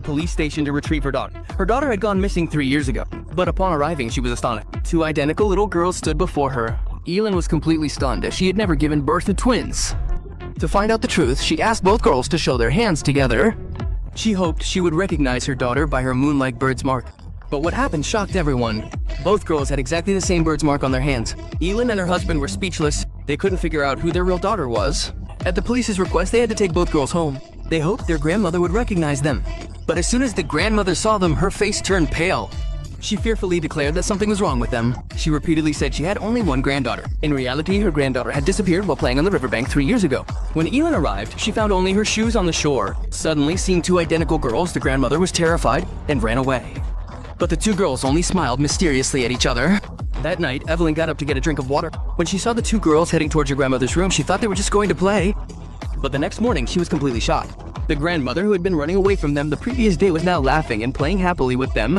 police station to retrieve her daughter. Her daughter had gone missing 3 years ago, but upon arriving, she was astonished. Two identical little girls stood before her. Elin was completely stunned as she had never given birth to twins. To find out the truth, she asked both girls to show their hands together. She hoped she would recognize her daughter by her moon-like birthmark. But what happened shocked everyone. Both girls had exactly the same birthmark on their hands. Elin and her husband were speechless. They couldn't figure out who their real daughter was. At the police's request, they had to take both girls home. They hoped their grandmother would recognize them. But as soon as the grandmother saw them, her face turned pale. She fearfully declared that something was wrong with them. She repeatedly said she had only one granddaughter. In reality, her granddaughter had disappeared while playing on the riverbank 3 years ago. When Elin arrived, she found only her shoes on the shore. Suddenly, seeing two identical girls, the grandmother was terrified and ran away. But the two girls only smiled mysteriously at each other. That night, Evelyn got up to get a drink of water. When she saw the two girls heading towards her grandmother's room, she thought they were just going to play. But the next morning, she was completely shocked. The grandmother, who had been running away from them the previous day, was now laughing and playing happily with them.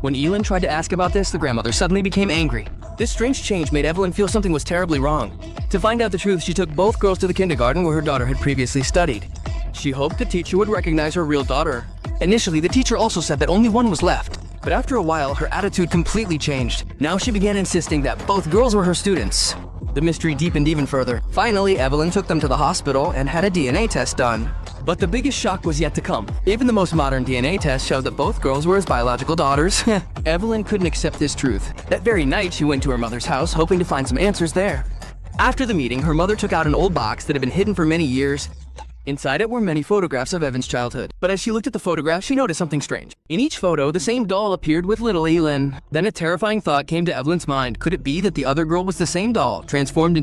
When Elin tried to ask about this, the grandmother suddenly became angry. This strange change made Evelyn feel something was terribly wrong. To find out the truth, she took both girls to the kindergarten where her daughter had previously studied. She hoped the teacher would recognize her real daughter. Initially, the teacher also said that only one was left. But after a while, her attitude completely changed. Now she began insisting that both girls were her students. The mystery deepened even further. Finally, Evelyn took them to the hospital and had a DNA test done. But the biggest shock was yet to come. Even the most modern DNA test showed that both girls were his biological daughters. Evelyn couldn't accept this truth. That very night, she went to her mother's house, hoping to find some answers there. After the meeting, her mother took out an old box that had been hidden for many years. Inside it were many photographs of Evan's childhood. But as she looked at the photographs, she noticed something strange. In each photo, the same doll appeared with little Elin. Then a terrifying thought came to Evelyn's mind. Could it be that the other girl was the same doll, transformed into